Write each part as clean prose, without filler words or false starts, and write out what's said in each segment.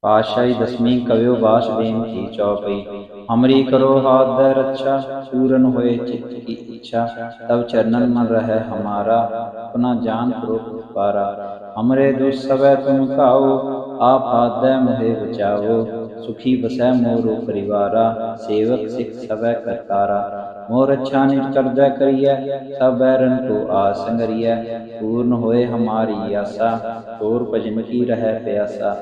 पातशाही दसवीं कवियो वासुदेव की चौपई। हमरी करो हाथ दय रक्षा, पूरन होए चित्त की इच्छा। तब चरणन मन रहे हमारा, अपना जान करो पारा। हमरे दुस्सवै तुम खाओ, आप हाथ दय मोहे बचाओ। सुखी बसै मोरो परिवारा, सेवक सिख सवै करतारा। मोर अच्छा निज कर दय करिय, सब बैरन को आस संगरिय। पूर्ण होए हमारी आशा, चोर भजन की रह प्यासा।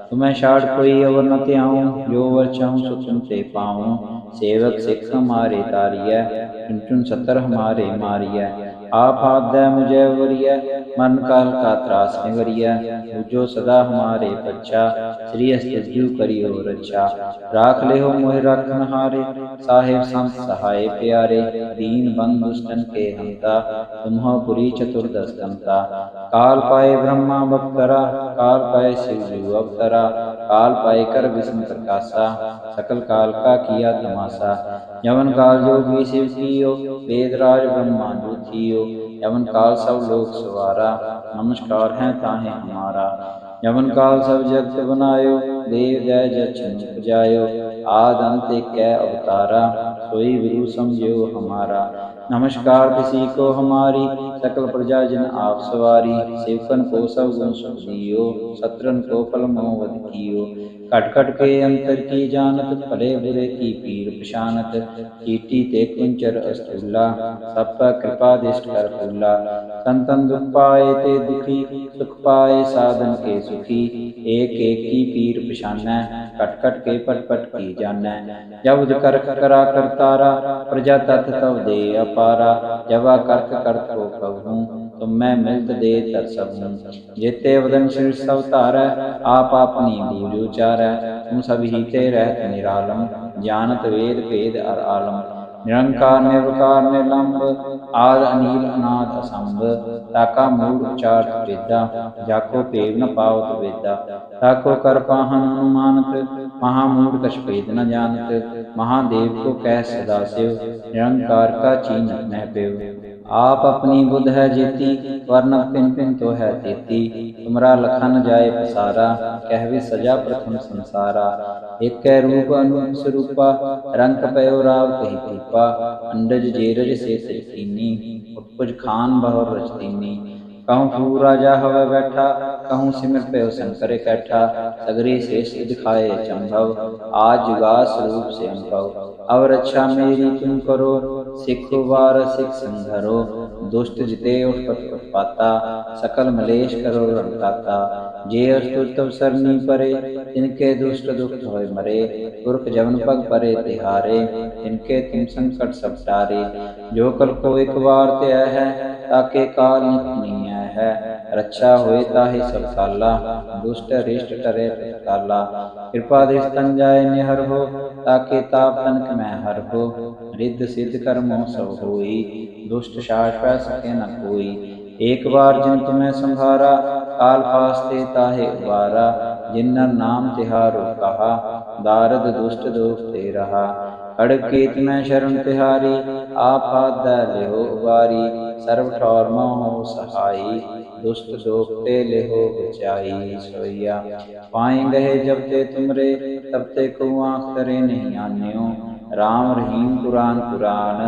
तुम्हें छाड़ कोई अवर न त्याऊँ, जो वर चाहूँ सो तुम ते पाऊँ। सेवक सिख हमारे तारिय, चुन चुन सतर हमारे मारिय। आप हाथ दय मुझे वरिय, मरण काल का त्रास निवरिय। मुझो सदा हमारे बच्चा, श्री अस्तजु करियो रक्षा। राख ले हो मोहि राखन हारे, साहेब संत सहाय प्यारे। दीन बंधु दुष्टन के हंता, तुम्हो पुरी चतुर्दश दंता। काल पाए ब्रह्मा बख्तरा, काल पाए शिव जू अवतरा। काल पाए कर विष्णु प्रकाशा, सकल काल का किया तमाशा। यमन काल जोगी शिव कियो, वेद राज ब्रह्मांडु थियो। यमन काल सब लोक सवारा, नमस्कार है ताहे हमारा। यमन काल सब जगत बनायो, देव जय जछनु पुजायो। आद अंत एक कै अवतारा, सोई गुरु समझो हमारा। नमस्कार किसी को हमारी, सकल प्रजा जिन आप सवारी। सेवकन को सब गुण सुख दियो, शत्रन को फल मोहवत कियो। खट खट के अंतर की जानत, भले बुरे की पीर पशानत। चीटी ते कुंचर अस्तूला, सब पर कृपा दृष्ट कर फूला। संतन दुख पाए ते दुखी, सुख पाए साधन के सुखी। एक एक की पीर पशानै, खट खट के पट पट की जानै। जब कर करा करतारा, प्रजा तत् तव दे अपारा। जब करक करत को कहूँ, तुम मैं मिलत दे तर सबूँ। जेते वदन सिर सब तारै, आप अपनी बूझ उचारै। तुम सब ही ते रहत निरालम, जानत वेद भेद अर आलम। निरंकार निर्विकार निर्लंब, आद अनील अनाद असंभ। ताका मूढ़ उचारत वेदा, जाको पेव न पावत वेदा। ताको कर पाहन अनुमानत, महामूढ़ कछ भेद न जानत। महादेव को कह सदा शिव, निरंकार का चीनत न पेव। आप अपनी बुध है जेती, वर्णत पिन पिन तो है तेती। तुमरा लखन जाए पसारा, कहवे सजा प्रथम संसारा। एक कै रूप अनूप स्वरूपा, रंग पयो राव कही तीपा। अंडज जेरज से तिज कीनी, उत्पुज खान बहुर रच दीनी। कहूँ फूल राजा हवै बैठा, कहूँ सिमर पयो शंकर कैठा। सगरे शेष दिखाए चंभव, आज जुगा स्वरूप से अनुभव। अब रक्षा मेरी तुम करो, सिखो वार सिख संघरो। दुष्ट जिते उठपट उत्पाता, सकल मलेश करो रंकाता। जे अस्तुर तब सरनी परे, तिनके दुष्ट दुख होय मरे। पुरख जवन पग परे तिहारे, तिनके तुम संकट सब टारे। जो कल को एक बार त्याय है, ताके काल नित नहीं है। रक्षा होए ताहि सब काला, दुष्ट रिष्ट टरे काला। कृपा दृष्ट तन जाय निहर हो, ताके ताप तनक मैं हर हो। रिद्ध सिद्ध कर्मों सब होई, दुष्ट साहस पै सके न कोई। एक बार जिन तुम्हें संभारा, काल फासते ताहे उबारा। जिन नर नाम तिहारो कहा, दारद दुष्ट दोष ते रहा। खड़ग केत में शरण तिहारी, आप हाथ दय लेहो उबारी। सर्व ठौर मोह सहाई, दुष्ट दोख ते लेहो बचाई। सोइया पाए गए जब ते तुमरे, तब ते को आँख तरे नहीं आन्यो। राम रहीम कुरान पुराण,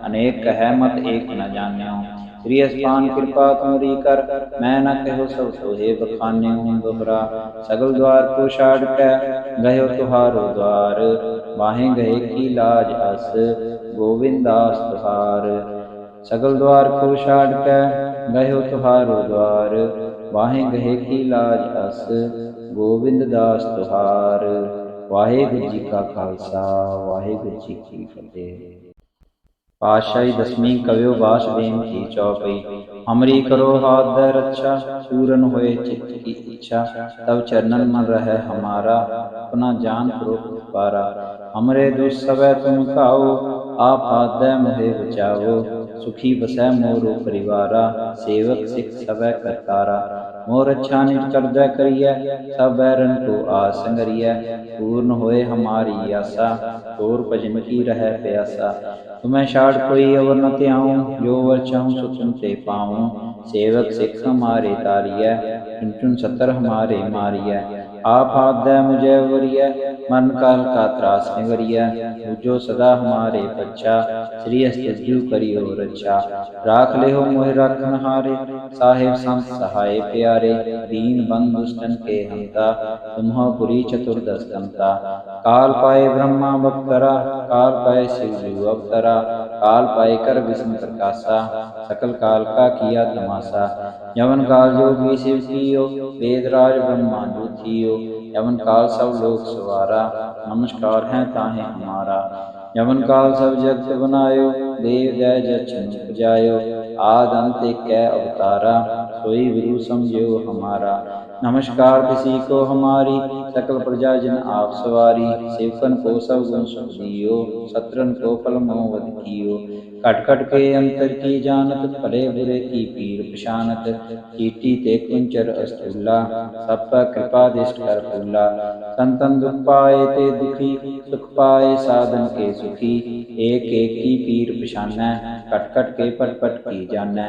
अनेक कह मत एक न जान्यो। श्री अस्पान कृपा तुमरी कर, मैं न कहो सब सोहे बखान्यो। दोहरा सगल द्वार को छाड़ कै, गयो तुहारो द्वार। बाहें गए की लाज अस, गोविंद दास तुहार। सगल द्वार को छाड़ कै, गयो तुहारो द्वार। बाहें गए की लाज अस, गोविंद दास तुहार। वाहेगुरु जी का खालसा, वाहेगुरु जी की फतेह। पातशाही दसवीं कवियो वासुदेव की चौपई। हमरी करो हाथ दय रक्षा, पूरन होए चित्त की इच्छा। तब चरणन मन रहे हमारा, अपना जान करो पारा। हमरे दुस्सवै तुम खाओ, आप हाथ दय मोहे बचाओ। सुखी बसै मोरो परिवारा, सेवक सिख सवै करतारा। मोर अच्छा निज कर दय करिय, सब बैरन को आस संगरिय। पूर्ण होए हमारी आशा, चोर भजन की रह प्यासा। तुम्हें छाड़ कोई अवर न त्याऊँ, जो वर चाहूँ सो तुम ते पाऊँ। सेवक सिख हमारे तारिय, चुन चुन सतर हमारे मारिय। आप हाथ दे मुझे वरिय, मरण काल का त्रास निवरिय। पूजो सदा हमारे बच्चा, श्री अस्तु करियो रक्षा। राख ले हो मोहि राखन हारे, साहेब संत सहाय प्यारे। दीन बंधु दुष्टन के हंता, तुम्हो पुरी चतुर्दश कंता। काल पाए ब्रह्मा बख्तरा, काल पाए शिव जीव अवतरा। काल पाए कर विष्णु प्रकाशा, सकल काल का किया तमाशा। यवन काल जोगी शिव कियो, वेदराज ब्रह्मांडु थियो। यवन काल सब लोक सवारा, नमस्कार है ताहे हमारा। यवन काल सब जगत बनायो, देव जय जछन उपजायो। आद अंत एक कै अवतारा, सोई गुरु समझो हमारा। नमस्कार किसी को हमारी, सकल प्रजा जन आप सवारी। सेवकन को सब गुण सुख दियो, शत्रन को फल मोह वध कियो। कट कट के अंतर की जानत, भले बुरे की पीर पशानत। चीटी ते कुंचर अस्तुला, सब पर कृपा दृष्ट कर फूला। संतन दुख पाए ते दुखी, सुख पाए साधन के सुखी। एक एक की पीर पशानै, कट कट के पट पट की जानै।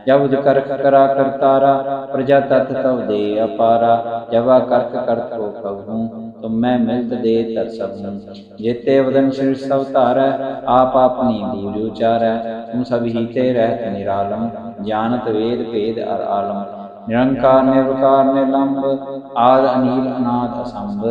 जब कर करा करतारा, प्रजा तत् तव दे अपारा। जब करक करत को कहूँ, तुम मैं मिलत दे तर सबूँ। जेते वदन शीर्ष अवतारै, आप अपनी बूझ उचारै। तुम सब ही ते रहत निरालम, जानत वेद भेद अर आलम। निरंकार निर्विकार निर्लंब, आद अनील अनाद असंभ।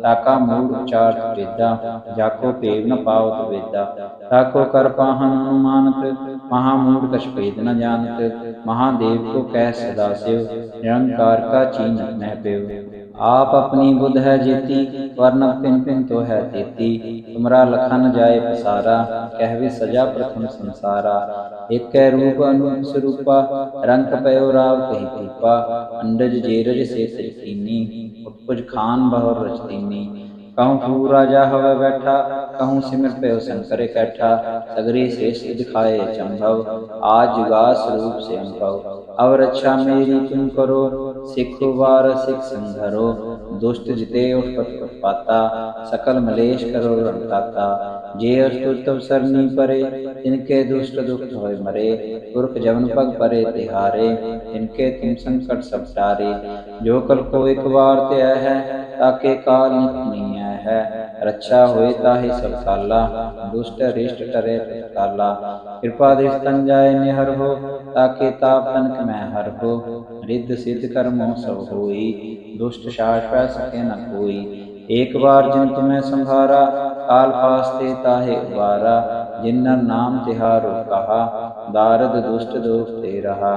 ताका मूढ़ उचारत वेदा, जाको पेव न पावत वेदा। ताको कर पाहन अनुमानत, महामूढ़ कछ भेद न जानत। महादेव को कह सदा शिव, निरंकार का चीनत न पेव। आप अपनी बुध है जेती, वर्णत पिन पिन तो है तेती। तुमरा लखन जाए पसारा, कहवे सजा प्रथम संसारा। एक कै रूप अनूप स्वरूपा, रंग पयो राव कही कृपा। अंडज जेरज से कीनी, उत्पुज खान बहुर रचतीनी। कहूँ फू राजा हवै बैठा, कहूँ सिमर पयो शंकर कैठा। सगरे शेष दिखाए चंभव, आज जुगा स्वरूप से अनुभव। अब रक्षा मेरी तुम करो, सिखो वार सिख संधरो। दुष्ट जिते उठपट उत्पाता, सकल मलेश करो रंकाता। जे अस्तुर तब सरनी परे, तिनके दुष्ट दुख होय मरे। पुरख जवन पग परे तिहारे, तिनके तुम संकट सब टारे। जो कल को एक बार ते है, ताके काल निकनी है। रक्षा होए ताहि सब काला, दुष्ट रिष्ट टरे काला। कृपा दृष्ट तन जाय निहर हो, ताके ताप तनक मैं हर हो। रिद्ध सिद्ध कर्मों सब होई, दुष्ट साहस पै सके न कोई। एक बार जिन तुम्हें संभारा, काल पास ते ताहे उबारा। जिन्नर नाम तिहारो कहा, दारद दुष्ट दोष ते रहा।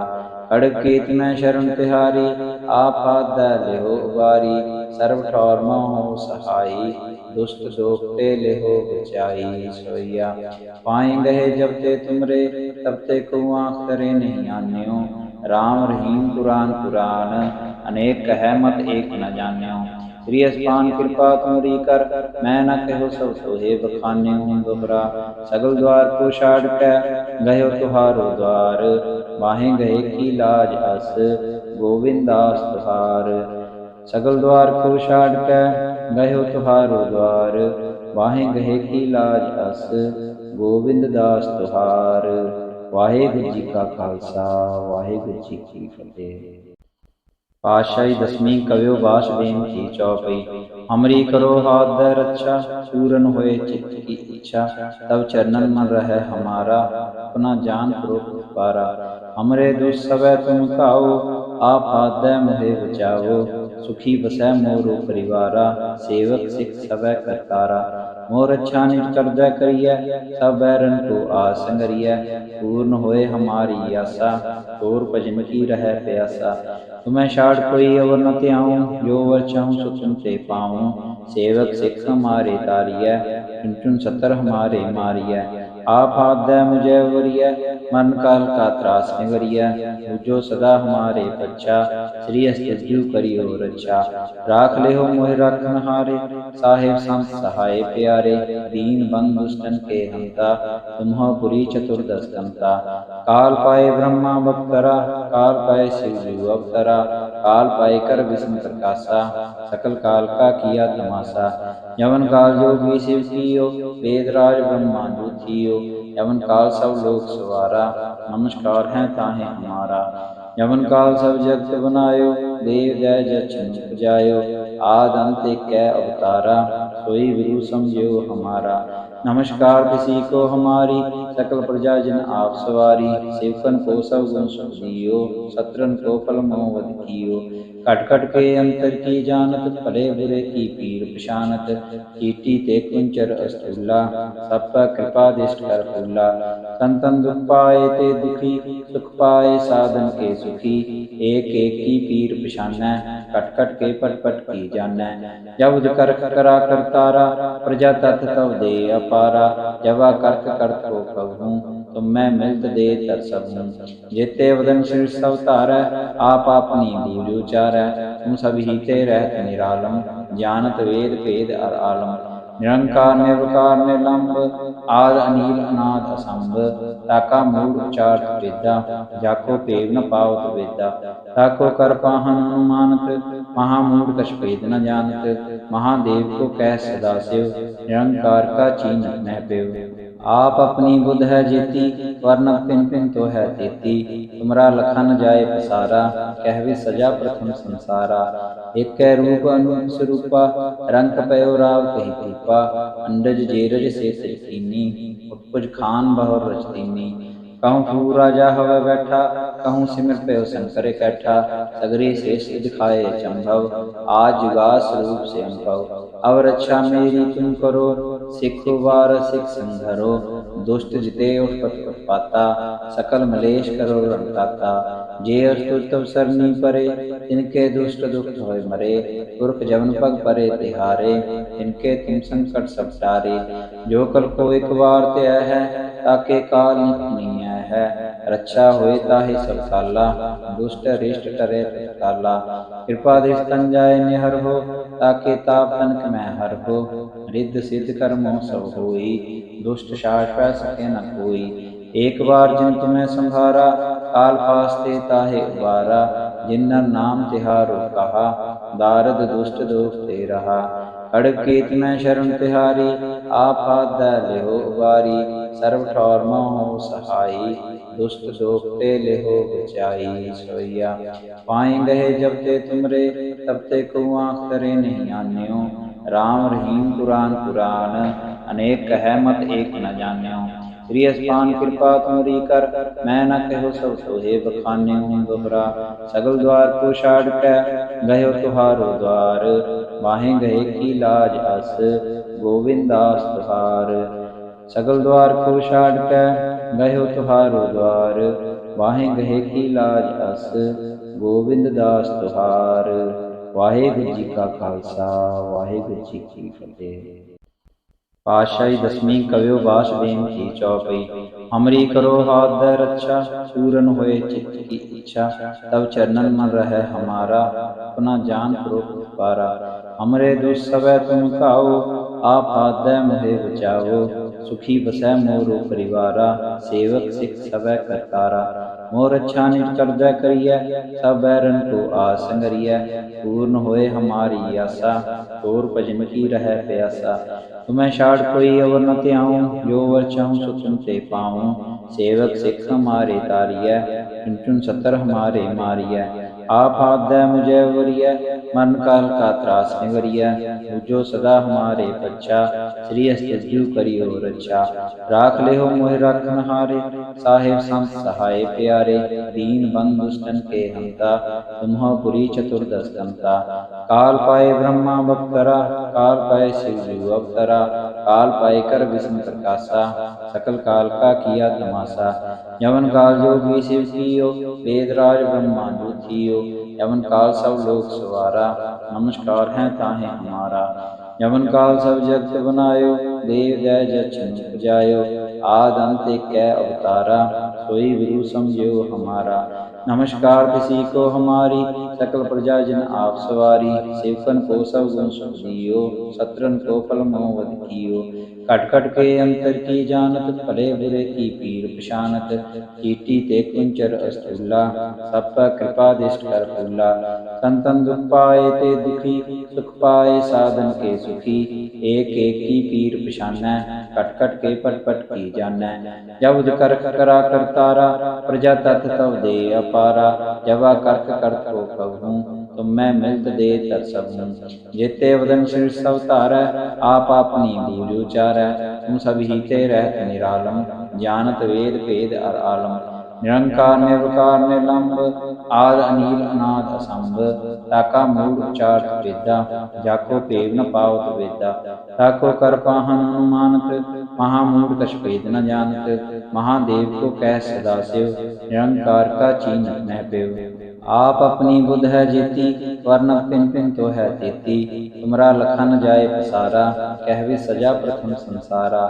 खड़ग केत में शरण तिहारी, आप हाथ दे लेहो उबारी। सर्व ठौर मोह सहाई, दुष्ट दोख ते लेहो बचाई। सोइया पाए गए जब ते तुमरे, तब ते को आँख करे नहीं आन्यो। राम रहीम पुराण पुराण, अनेक कह मत एक न जान्यो। श्री अस्पान कृपा तुमरी कर, मैं न कहो सब सोहे बखान्यो। दोहरा सगल द्वार को छाड़ के, गयो तुहारो द्वार। वाहे गए की लाज अस, गोविंदास तुहार। सगल द्वार को छाड़ के, गयो तुहारो द्वार। वाहे गए की लाज अस, गोविंद दास तुहार। वाहेगुरु जी का खालसा, वाहेगुरु जी की फतेह। पातशाही दसवीं कवियो वासुदेव की चौपई। हमरी करो हाथ दे रक्षा, पूरन होए चित्त की इच्छा। तब चरणन मन रहे हमारा, अपना जान करो पारा। हमरे दुस्सवै तुम काओ, आप हाथ दे मोहे बचाओ। सुखी बसै मोरो परिवारा, सेवक सिख सवै करतारा। मोर अच्छा निज कर दे करिय, सब बैरन को आस संगरिय। पूर्ण होए हमारी आशा, तोर भजन की रह प्यासा। तुम्हें छाड़ कोई अवर न त्याऊँ, जो वर चाहूँ सो तुम ते पाऊँ। सेवक सिख हमारे तारिय, चुन चुन सतर हमारे मारिय। आप हाथ दे मुझे वरिय, मरण काल का त्रास निवरिय। पूजो सदा हमारे बच्चा, श्री अस्तु करियो रक्षा। राख ले हो मोहि राखन हारे, साहेब संत सहाय प्यारे। दीन बंधु दुष्टन के हंता, तुम्हो पुरी चतुर्दश कंता। काल पाए ब्रह्मा बख्तरा, काल पाए शिव जीव अवतरा। काल पाए कर विष्णु प्रकाशा, सकल काल का किया तमाशा। यवन काल जोगी शिव कियो, वेदराज ब्रह्मांडु थियो। यवन काल सब लोक सवारा, नमस्कार है ताहे हमारा। यवन काल सब जगत बनायो, देव जय जछन उपजायो। आद अंत कै अवतारा, सोई गुरु समझियो हमारा। नमस्कार किसी को हमारी, सकल प्रजा जिन आप सवारी। सेवकन को सब गुण सुख दियो, शत्रन को फल मोह वध कियो। कट कट के अंतर की जानत, भले बुरे की पीर पशानत। कीटी ते कुंचर अस्तूला, सब पर कृपा दृष्ट कर फूला। संतन दुख पाए ते दुखी, सुख पाए साधन के सुखी। एक एक की पीर पशानै, कट कट के पट पट की जानै। जब कर करा करतारा, प्रजा तत् तव दे अपारा। जब करक करत को कहूँ, तुम मैं मिलत दे तर सबूँ। जेते वदन शीर्ष अवतारै, आप अपनी बूझ उचारै। तुम सब ही ते रहत निरालम, जानत वेद भेद अर आलम। निरंकार निर्विकार निर्लंब, आद अनील अनाद असंभ। ताका मूढ़ उचारत वेदा, जाको पेव न पावत वेदा। ताको कर पाहन अनुमानत, महामूढ़ कछ भेद न जानत। महादेव को कह सदा शिव, निरंकार का चीनत न पेव। आप अपनी बुध है जेती, वर्णत पिन पिन तो है तेती। तुमरा लखन जाए पसारा, कहवे सजा प्रथम संसारा। एक कै रूप अनूप स्वरूपा, रंग पयो राव कही कृपा। अंडज जेरज से तिरकीनी, उत्पुज खान बहुर रचतीनी। कहूँ फूल राजा हवै बैठा, कहूँ सिमर पयो शंकर कैठा। सगरे शेष दिखाए चंभव, आज जुगास रूप से अनुभव। अब रक्षा मेरी तुम करो, सिखो वार सिख संघरो। दुष्ट जिते उठपट उत्पाता, सकल मलेश करो रंकाता। जे अस्तुर तव सरनी परे, तिनके दुष्ट दुख होय मरे। पुरख जवन पग परे तिहारे, तिनके तुम संकट सब टारे। जो कल को एक बार ते है, ताके काल नित नहीं है। रक्षा होए ताहि सब काला, दुष्ट रिष्ट टरे तत्काला। कृपा दृष्ट तन जाय निहर हो, ताके ताप तनक मैं हर हो। रिद्ध सिद्ध कर्मों सब होई, दुष्ट साहस पै सके न कोई। एक बार जिन तुम्हें संभारा, काल पास ते ताहे उबारा। जिन नर नाम तिहारो कहा, दारद दुष्ट दोष ते रहा। खड़ग केत में शरण तिहारी, आप हाथ दै लेहो उबारी। सर्व ठौर मोह सहाई, दुष्ट दोख ते लेहो बचाई। सोइया पाए गए जब ते तुमरे, तब ते को आँख करे नहीं आन्यो। राम रहीम कुरान पुराण, अनेक कह मत एक न जान्यो। श्री अस्पान कृपा तुमरी कर, मैं न कहो सब सोहे बखान्यो। दोहरा सगल द्वार को छाड़ कै, गयो तुहारो द्वार। वाहे गए की लाज अस, गोविंदास तुहार। सगल द्वार को छाड़ कै, गयो तुहारो द्वार। वाहे गए की लाज अस, गोविंद दास तुहार। वाहेगुरु जी का खालसा, वाहेगुरु जी की फतेह। पातशाही दसवीं कवियो वासुदेव की चौपई। हमरी करो हाथ दै रक्षा, पूरन होए चित्त की इच्छा। तब चरणन मन रहे हमारा, अपना जान करो पारा। हमरे दुस्सवै तुम काओ, आप हाथ दै मोहे बचाओ। सुखी बसै मोरो परिवारा, सेवक सिख सवै करतारा। मोर अच्छा निज कर दै करिय, सब बैरन को आस संगरिय। पूर्ण होए हमारी आशा, तोर भजन की रह प्यासा। तुम्हें छाड़ कोई अवर न त्याऊँ, जो वर चाहूँ सो तुम ते पाऊँ। सेवक सिख हमारे तारिय, चुन चुन सतर हमारे मारिय। आप हाथ दै मुझे वरिय, मरण काल का त्रास निवरिय। पूजो सदा हमारे बच्चा, श्री अस्तु करियो रक्षा। राख ले हो मोहि राखन हारे, साहेब संत सहाय प्यारे। दीन बंधु दुष्टन के हंता, तुम हो पुरी चतुर्दश दंता। काल पाए ब्रह्मा बख्तरा, काल पाए शिव जीव अवतरा। काल पाए कर विष्णु प्रकाशा, सकल काल का किया तमाशा। यवन काल जोगी शिव कियो, वेद राज ब्रह्मा जो थियो। यवन काल सब लोक सवारा, नमस्कार है ताहे हमारा। यवन काल सब जगत बनायो, देव जय जछ उपजायो। आद अंत कै अवतारा, सोई गुरु समझियो हमारा। नमस्कार किसी को हमारी, सकल प्रजा जिन आप सवारी। सेवकन को सब गुण सुख दियो, शत्रन को फल मोह वध कियो। कट कट के अंतर की जानत, भले बुरे की पीर पशानत। कीटी ते कुंचर अस्तूला, सब पर कृपा दृष्ट कर फूला। संतन दुख पाए ते दुखी, सुख पाए साधन के सुखी। एक एक की पीर पशानै, कट कट के पट पट की जानै। जब कर करा करतारा, प्रजा तत् तव दे अपारा। जब करक करत को कहूँ, तुम मैं मिलत दे तर सबूं। जेते वदन शीर्ष अवतारै, आप अपनी बूझ उचारै। तुम सब ही ते रहत निरालम, जानत वेद भेद अर आलम। निरंकार निर्विकार निर्लंब, आद अनील अनाद असंभ। ताका मूढ़ उचारत वेदा, जाको पेव न पावत वेदा। ताको कर पाहन अनुमानत, महामूढ़ कछ भेद न जानत। महादेव को कह सदा शिव, निरंकार का चीनत न पेव। आप अपनी बुध है जेती, वर्णत पिन पिन तो है तेती। तुमरा लखन जाय पसारा, कहवे सजा प्रथम संसारा।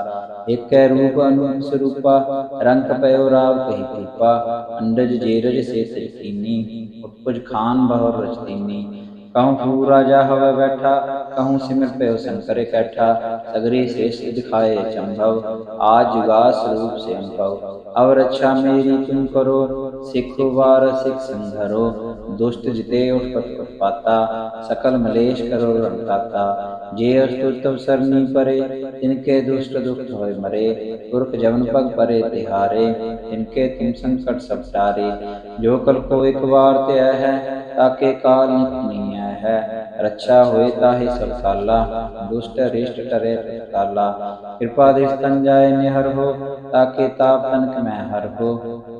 एक कै रूप अनूप स्वरूपा, रंग पयो राव कही कृपा। अंडज जेरज से तज कीनी, उत्पुज खान बहुर रच दीनी। कहूँ फूल राजा हवै बैठा, कहूँ सिमर पयो शंकर कैठा। सगरे शेष दिखाए चंभव, आज जुगा स्वरूप से अनुभव। अब रक्षा मेरी तुम करो, सिखो वार सिख संधरो। दुष्ट जिते उत्पत उत्पाता, सकल मलेश करो रंकाता। जे अस्तुर तब सरनी परे, तिनके दुष्ट दुख होय मरे। पुरख जवन पग परे तिहारे, तिनके तुम संकट सब टारे। जो कल को एक बार त्याय है, ताके काल नित नहीं है। रक्षा होए ताहि सब काला, दुष्ट रिष्ट टरे तत्काला। कृपा दृष्ट तन जाय निहर हो, ताके ताप तनक मैं हर हो।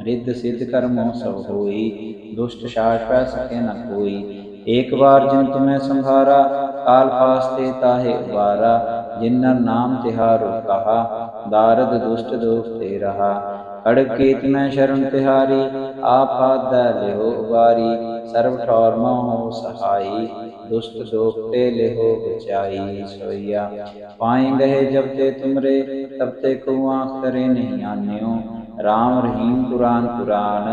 रिद्ध सिद्ध कर्मों सब होई, दुष्ट साहस पै सके न कोई। एक बार जिन तुम्हें संभारा, काल फासते ताहे उबारा। जिन्नर नाम तिहारो कहा, दारद दुष्ट दोष ते रहा। खड़ग केत में शरण तिहारी, आप हाथ दै लेहो उबारी। सर्व ठौर मोह सहाई, दुष्ट दोखते लेहो बचाई। सोइया पाए गए जब ते तुमरे, तब ते को आँख करे नहीं आन्यो। राम रहीम पुराण पुराण,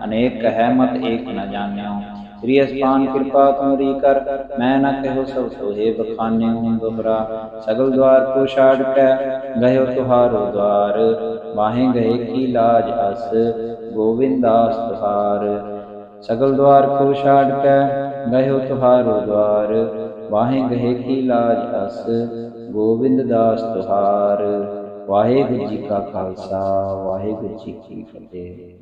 अनेक कह मत एक न जान्यो। श्री अस्पान कृपा तुमरी कर, मैं न कहो सब सोहे बखान्यो। दोहरा सगल द्वार को छाड़ कै, गयो तुहारो द्वार। बाहें गए की लाज अस, गोविंदास तुहार। सगल द्वार को छाड़ कै, गयो तुहारो द्वार। वाहें गए की लाज अस, गोविंद दास तुहार। वाहेगुरु जी का खालसा, वाहेगुरु जी की फतेह।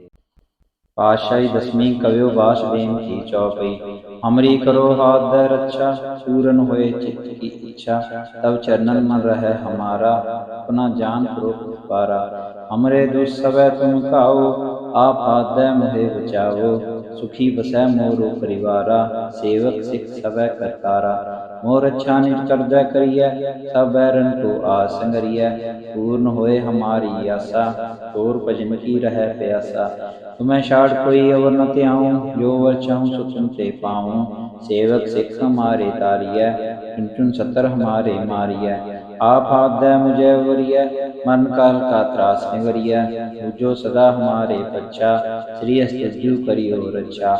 पातशाही दसवीं कवियो वासुदेव की चौपई। हमरी करो हाथ दय रक्षा, पूरन होए चित्त की इच्छा। तब चरणन मन रहे हमारा, अपना जान करो पारा। हमरे दुस्सवै तुम काओ, आप हाथ दय मोहे बचाओ। सुखी बसै मोरो परिवारा, सेवक सिख सवै करतारा। मोर अच्छा निज कर दय करिय, सब बैरन को आस संगरिय। पूर्ण होए हमारी आशा, तोर भजन की रह प्यासा। तुम्हें छाड़ कोई अवर न त्याऊँ, जो वर चाहूँ सो तुम ते पाऊँ। सेवक सिख हमारे तारिय, चुन चुन सतर हमारे मारिय। आप हाथ दय मुझे वरिय, मरण काल का त्रास निवरिय। पूजो सदा हमारे बच्चा, श्री अस्तजु करियो रक्षा।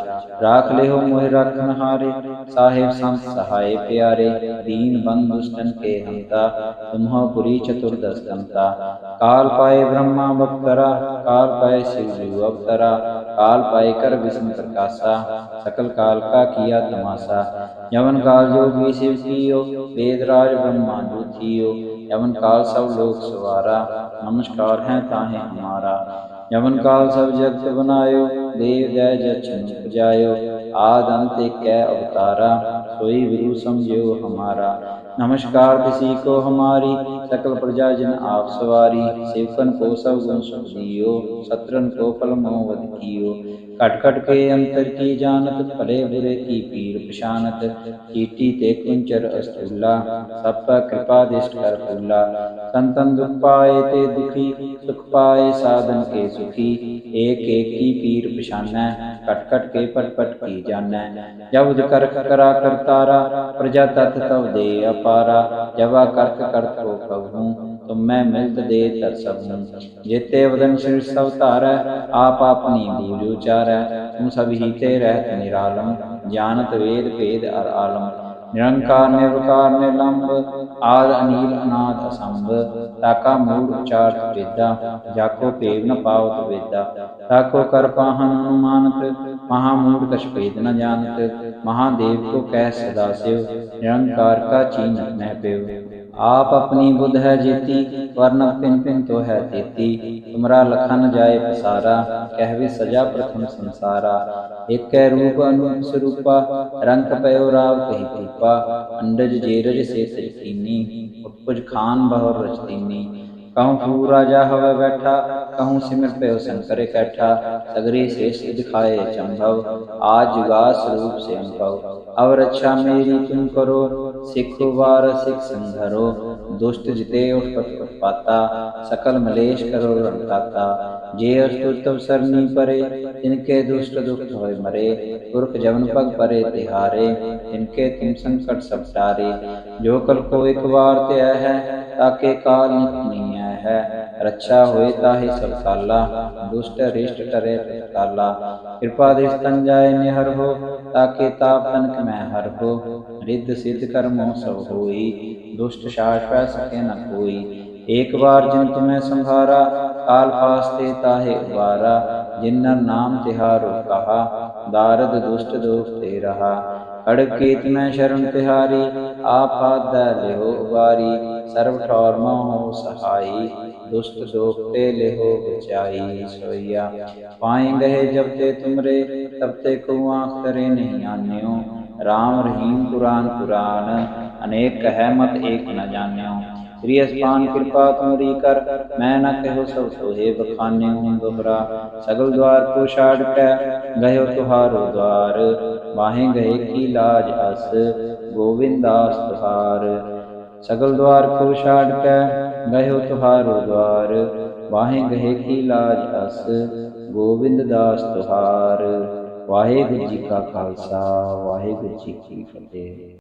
राख ले हो मोहि राखन हारे, साहेब संत सहाय प्यारे। दीन बंधु दुष्टन के हंता, तुम्हो पुरी चतुर्दश दंता। काल पाए ब्रह्मा बख्तरा, काल पाए शिव जीव अवतरा। काल पाए कर विष्णु प्रकाशा, सकल काल का किया तमाशा। यवन काल जोगी शिव कियो, वेद राज ब्रह्मा जो थियो। यवन काल सब लोक सवारा, नमस्कार है ताहे हमारा। यवन काल सब जगत बनायो, देव जय जछन उपजायो। आद अंत एक कै अवतारा, सोई गुरु समझो हमारा। नमस्कार किसी को हमारी, सकल प्रजा जिन आप सवारी। सेवकन को सब गुण सुख दियो, शत्रन को फल मोह वध कियो। खट खट के अंतर की जानत, भले बुरे की पीर पशानत। चीटी ते कुंचर अस्तूला, सब पर कृपा दृष्ट कर फूला। संतन दुख पाए ते दुखी, सुख पाए साधन के सुखी। एक एक की पीर पशानै, खट खट के पट पट की जानै। जब करक करा करतारा, प्रजा तत् तव दे अपारा। जब करक करत को कहूँ, तुम मैं मिलत दे तर सबूं। जेते वदन शीर्ष अवतारै, आप अपनी बूझ उचारै। तुम सब ही ते रहत निरालम, जानत वेद भेद अर आलम। निरंकार निर्विकार निर्लंब, आद अनील अनाद असंभ। ताका मूढ़ उचारत वेदा, जाको पेव न पावत वेदा। ताको कर पाहन अनुमानत, महामूढ़ कछ भेद न जानत। महादेव को कह सदा शिव, निरंकार का चीनत न पेव। आप अपनी बुध है जेती, वर्ण पिन पिन तो है तेती। तुमरा लखन जाए पसारा, कहवे सजा प्रथम संसारा। एक कै रूप अनूप स्वरूपा, रंग पयो राव कही दीपा। अंडज जेरज से तज कीनी, उत्पुज खान बहुर रचतीनी। कहूँ फूल राजा हवै बैठा, कहूँ सिमर पयो शंकर कैठा। सगरे शेष दिखाए चंभव, आज जुगा स्वरूप से अनुभव। अब रक्षा मेरी तुम करो, सिखो वार सिख संघरो। दुष्ट जिते उठपट उत्पाता, सकल मलेश करो रंटाता। जे अस्तुर तब सरनी परे, तिनके दुष्ट दुख होय मरे। पुरख जवन पग परे तिहारे, तिनके तुम संकट सब टारे। जो कल को एक बार त्याय है, ताके काल नित नहीं है। रक्षा होए ताहि सब काला, दुष्ट रिष्ट टरे तत्काला। कृपा दृष्ट तन जाय निहर हो, ताके ताप तनक मैं हर हो। रिद्ध सिद्ध कर्मों सब होई, दुष्ट साहस पै सके न कोई। एक बार जिन तुम्हें संभारा, काल फासते ताहे उबारा। जिन्नर नाम तिहारो कहा, दारद दुष्ट दोष ते रहा। खड़ग केत में शरण तिहारी, आपात लेहो उबारी। सर्व ठौर मोह सहाई, दुष्ट दोखते लेहो बचाई। सोइया पाए गए जब ते तुमरे, तब ते को आँख करे नहीं आन्यो। राम रहीम पुराण पुराण, अनेक कह मत एक न जान्यो। श्री अस्पान कृपा तुमरी कर, मैं न कहो सब सोहे बखान्यो। दोहरा सगल द्वार को छाड़ कै, गयो तुहारो द्वार। बाहें गए की लाज अस, गोविंद दास तुहार। सगल द्वार को छाड़ कै, गयो तुहारो द्वार। बाहें गए की लाज अस, गोविंद दास तुहार। वाहेगुरु जी का खालसा, वाहेगुरु जी की फतेह।